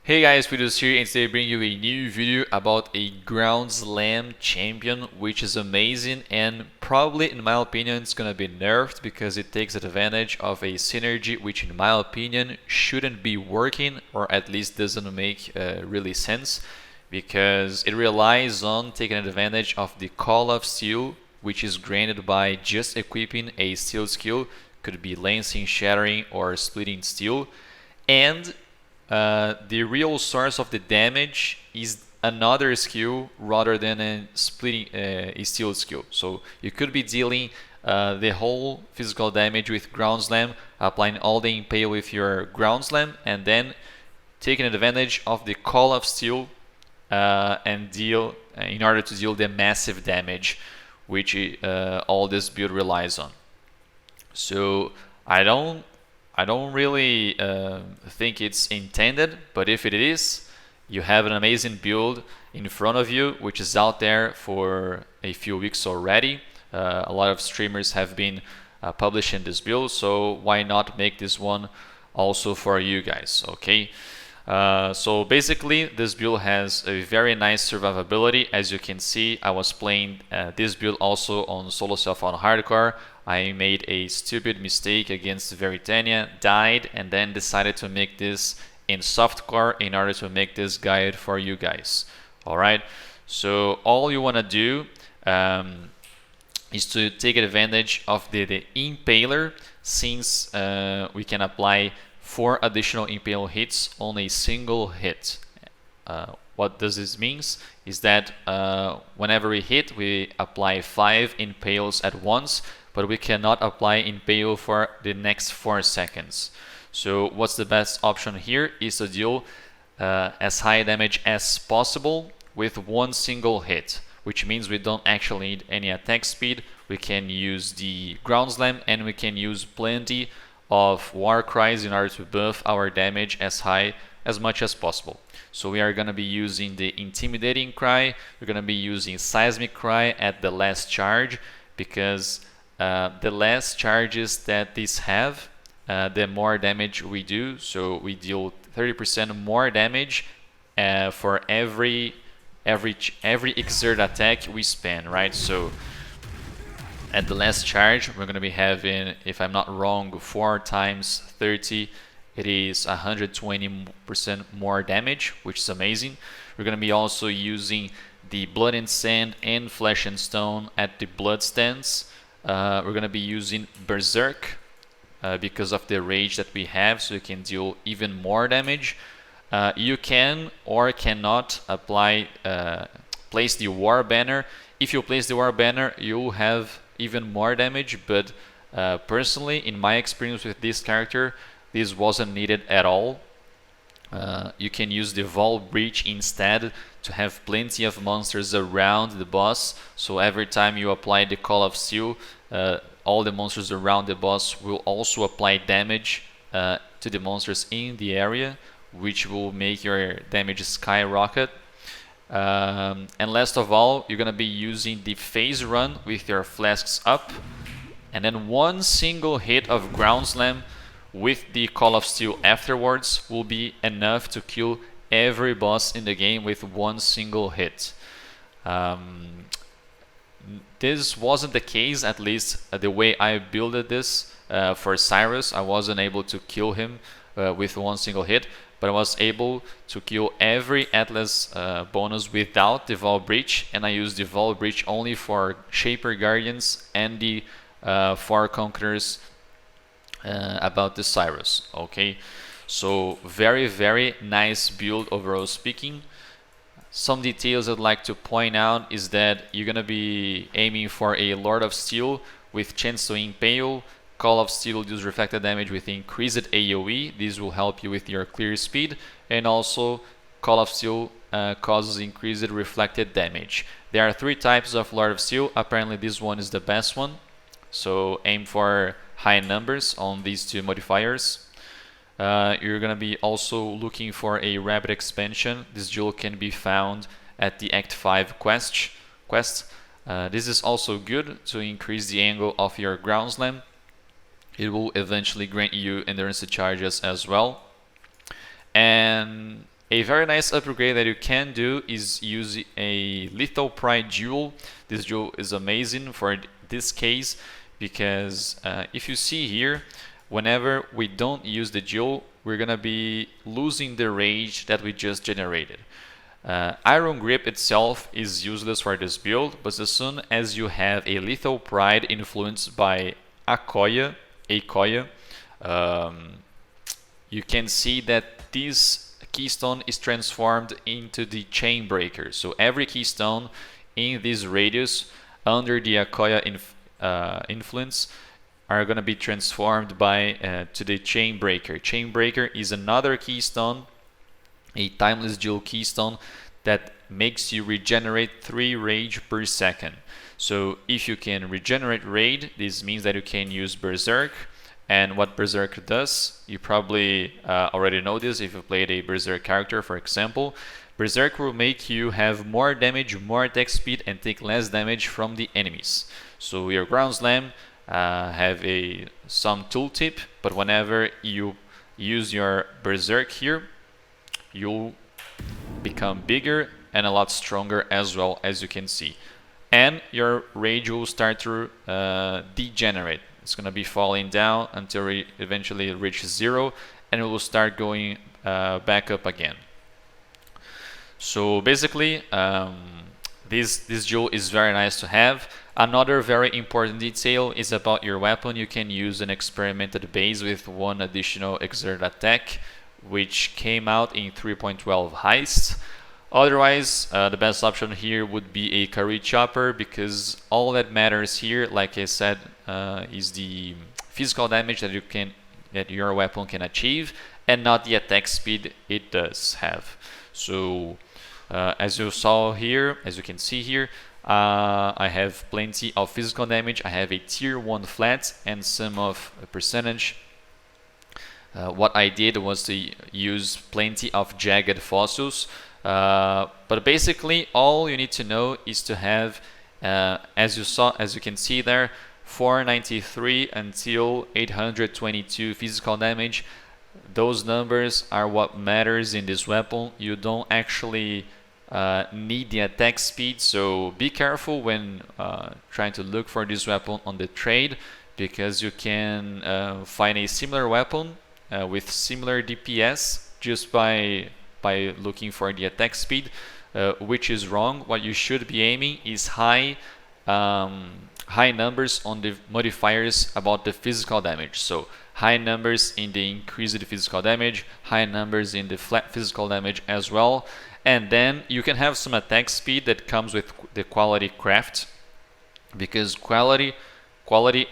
Hey guys, Videos here, and today I bring you a new video about a ground slam champion, which is amazing, and probably in my opinion it's gonna be nerfed because it takes advantage of a synergy which in my opinion shouldn't be working, or at least doesn't make really sense, because it relies on taking advantage of the Call of Steel, which is granted by just equipping a steel skill, could be lancing, shattering, or splitting steel, and the real source of the damage is another skill rather than a splitting a steel skill. So you could be dealing the whole physical damage with ground slam, applying all the impale with your ground slam, and then taking advantage of the Call of Steel and deal in order to deal the massive damage which all this build relies on. So I don't really think it's intended, but if it is, you have an amazing build in front of you, which is out there for a few weeks already. A lot of streamers have been publishing this build, so why not make this one also for you guys, okay? So basically, this build has a very nice survivability. As you can see, I was playing this build also on solo self on hardcore. I made a stupid mistake against Veritania, died, and then decided to make this in softcore in order to make this guide for you guys. Alright, so all you want to do is to take advantage of the impaler, since we can apply 4 additional impale hits on a single hit. What does this mean is that whenever we hit, we apply 5 impales at once, but we cannot apply impale for the next 4 seconds. So what's the best option here is to deal as high damage as possible with one single hit, which means we don't actually need any attack speed. We can use the ground slam, and we can use plenty of war cries in order to buff our damage as much as possible. So we are going to be using the intimidating cry, we're going to be using seismic cry at the last charge, because the less charges that these have, the more damage we do. So we deal 30% more damage for every exert attack we spend, right? So at the last charge, we're going to be having, if I'm not wrong, 4 times 30, it is 120% more damage, which is amazing. We're going to be also using the Blood and Sand and Flesh and Stone at the blood stance. We're going to be using Berserk because of the rage that we have, so you can deal even more damage. You can or cannot apply place the War Banner. If you place the War Banner, you'll have even more damage, but personally, in my experience with this character, this wasn't needed at all. You can use the Vault Breach instead to have plenty of monsters around the boss, so every time you apply the Call of Steel, all the monsters around the boss will also apply damage to the monsters in the area, which will make your damage skyrocket. And last of all, you're going to be using the phase run with your flasks up, and then one single hit of ground slam with the Call of Steel afterwards will be enough to kill every boss in the game with one single hit. This wasn't the case, at least the way I builded this for Cyrus. I wasn't able to kill him with one single hit, but I was able to kill every Atlas bonus without the Vault Breach, and I used the Vault Breach only for Shaper Guardians and the 4 Conquerors about the Cyrus. Okay, so very nice build overall speaking. Some details I'd like to point out is that you're gonna be aiming for a Lord of Steel with chance to impale. Call of Steel deals reflected damage with increased AoE. This will help you with your clear speed, and also Call of Steel causes increased reflected damage. There are 3 types of Lord of Steel. Apparently this one is the best one, so aim for high numbers on these 2 modifiers. You're going to be also looking for a rapid expansion. This jewel can be found at the Act 5 quest. This is also good to increase the angle of your ground slam. It will eventually grant you endurance charges as well. And A very nice upgrade that you can do is use a Lethal Pride Jewel. This jewel is amazing for this case because if you see here, whenever we don't use the jewel, we're gonna be losing the rage that we just generated. Iron Grip itself is useless for this build, but as soon as you have a Lethal Pride influenced by a Koya, you can see that this keystone is transformed into the chain breaker. So every keystone in this radius under the Akoya influence are going to be transformed by to the chain breaker. Chain breaker is another keystone, a timeless jewel keystone that makes you regenerate 3 rage per second. So if you can regenerate rage, this means that you can use Berserk. And what Berserk does, you probably already know this if you played a Berserk character, for example. Berserk will make you have more damage, more attack speed, and take less damage from the enemies. So your Ground Slam have some tooltip, but whenever you use your Berserk here, you'll become bigger and a lot stronger as well, as you can see. And your rage will start to degenerate. It's going to be falling down until it eventually reaches 0, and it will start going back up again. So basically, this jewel is very nice to have. Another very important detail is about your weapon. You can use an experimented base with 1 additional exert attack, which came out in 3.12 Heist. Otherwise, the best option here would be a Karui Chopper, because all that matters here, like I said, is the physical damage that your weapon can achieve, and not the attack speed it does have. So, as you can see here, I have plenty of physical damage. I have a tier 1 flat and some of a percentage. What I did was to use plenty of jagged fossils. But basically, all you need to know is to have, as you can see there, 493 until 822 physical damage. Those numbers are what matters in this weapon. You don't actually need the attack speed, so be careful when trying to look for this weapon on the trade, because you can find a similar weapon with similar DPS just by looking for the attack speed, which is wrong. What you should be aiming is high numbers on the modifiers about the physical damage. So high numbers in the increased physical damage, high numbers in the flat physical damage as well, and then you can have some attack speed that comes with the quality craft, because quality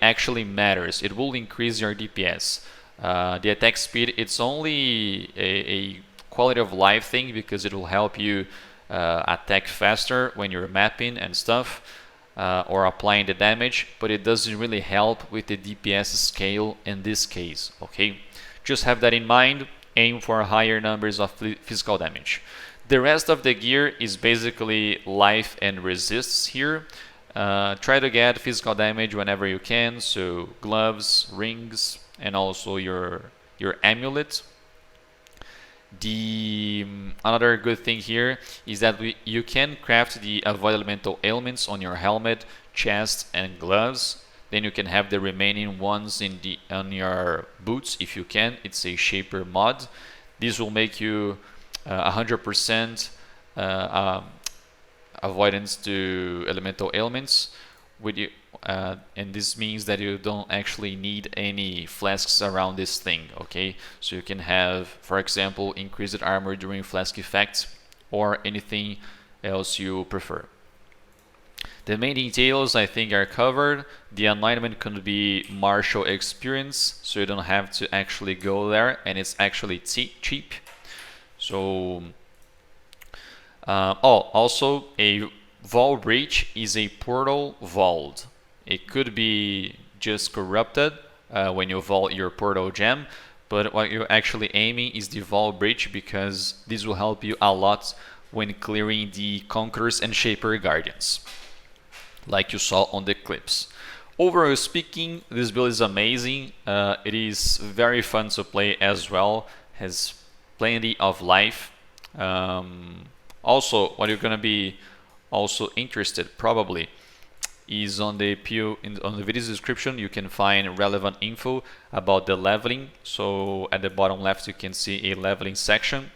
actually matters. It will increase your DPS. The attack speed, it's only a quality of life thing, because it will help you attack faster when you're mapping and stuff, or applying the damage, but it doesn't really help with the DPS scale in this case. Okay, just have that in mind. Aim for higher numbers of physical damage. The rest of the gear is basically life and resists here. Try to get physical damage whenever you can, so gloves, rings, and also your amulet. Another good thing here is that you can craft the avoid elemental ailments on your helmet, chest, and gloves. Then you can have the remaining ones on your boots if you can. It's a shaper mod. This will make you 100% avoidance to elemental ailments with you. And this means that you don't actually need any flasks around this thing, okay? So you can have, for example, increased armor during flask effects, or anything else you prefer. The main details, I think, are covered. The alignment could be martial experience, so you don't have to actually go there, and it's actually cheap. So, also a Vaul Breach is a portal vault. It could be just corrupted when you vault your portal gem, but what you're actually aiming is the Vault Breach, because this will help you a lot when clearing the Conquerors and Shaper Guardians, like you saw on the clips. Overall speaking, this build is amazing. It is very fun to play as well, has plenty of life. Also, what you're gonna be also interested probably is on the video description. You can find relevant info about the leveling. So at the bottom left you can see a leveling section,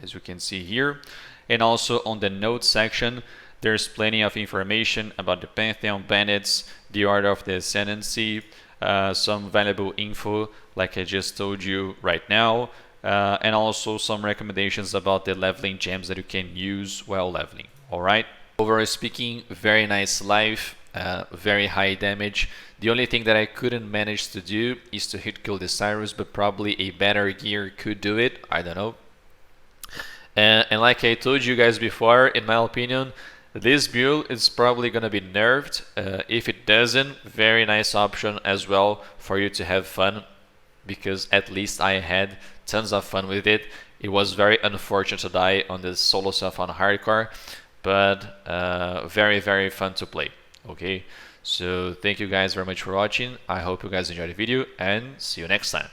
as you can see here, and also on the notes section there's plenty of information about the Pantheon, Bandits, the order of the Ascendancy, some valuable info like I just told you right now, and also some recommendations about the leveling gems that you can use while leveling. Alright? Overall speaking, very nice life, very high damage. The only thing that I couldn't manage to do is to hit kill the Cyrus, but probably a better gear could do it, I don't know. And like I told you guys before, in my opinion, this build is probably gonna be nerfed. If it doesn't, very nice option as well for you to have fun, because at least I had tons of fun with it. It was very unfortunate to die on the solo stuff on hardcore, but very, very fun to play. Okay, so thank you guys very much for watching. I hope you guys enjoyed the video, and see you next time.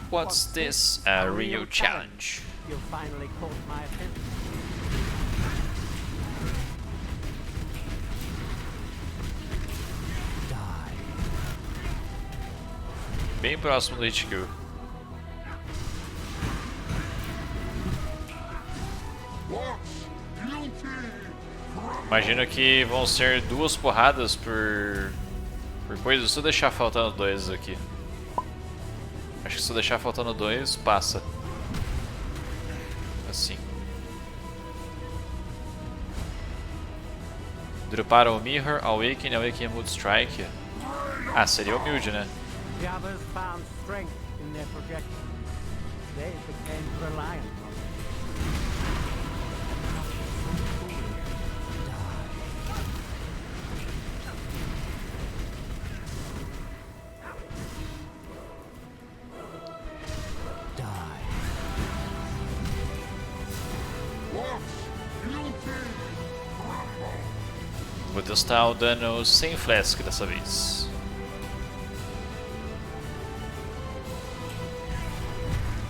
What's this? A real challenge. You finally caught my attention. Die. Bem próximo do hit kill. Imagino que vão ser 2 porradas por coisa. Se eu deixar faltando 2 aqui. Acho que se eu deixar faltando 2, passa. Assim. Droparam o Mirror, Awaken, Awaken Mood Strike. Ah, seria humilde, né? The others found strength in their projection. They became reliant on it. Vou testar o dano sem flask dessa vez.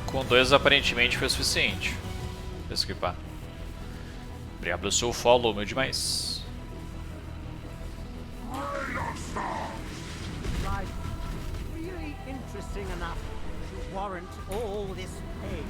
Com 2 aparentemente foi o suficiente. Vou esquipar. Obrigado pelo seu follow, meu demais. Life really interesting enough to warrant all this pain.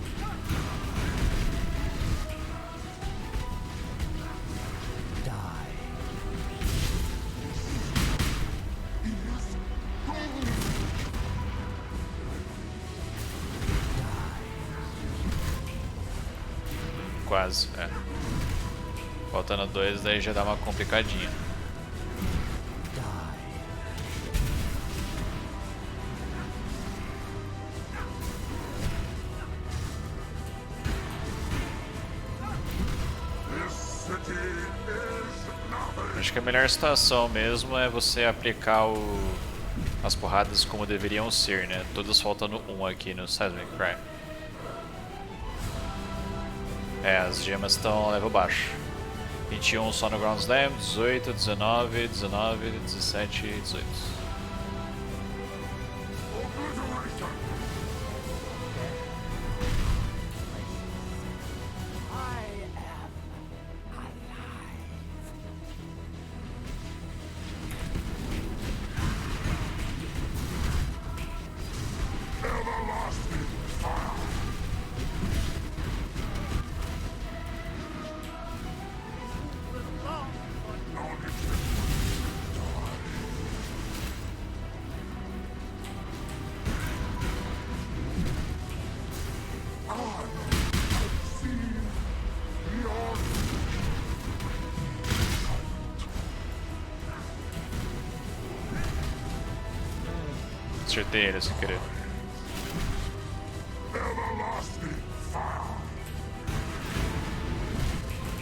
Quase, é. Faltando 2, daí já dá uma complicadinha. Acho que a melhor situação mesmo é você aplicar as porradas como deveriam ser, né? Todas faltando 1 aqui no Seismic Cry. É, as gemas estão level baixo. 21 só no Ground Slam, 18, 19, 19, 17 e 18. Acertei ele sem querer.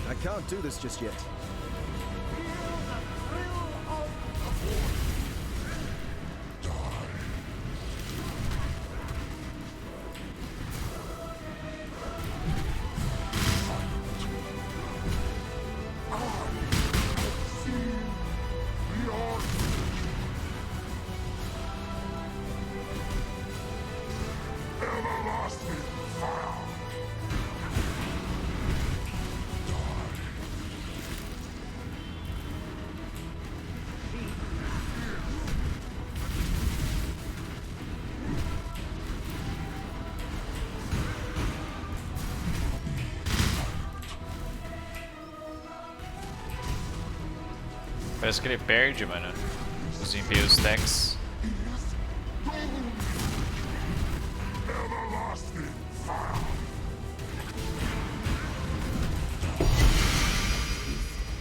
I can't do this just yet. Parece que ele perde, mano, os Imperial Stacks.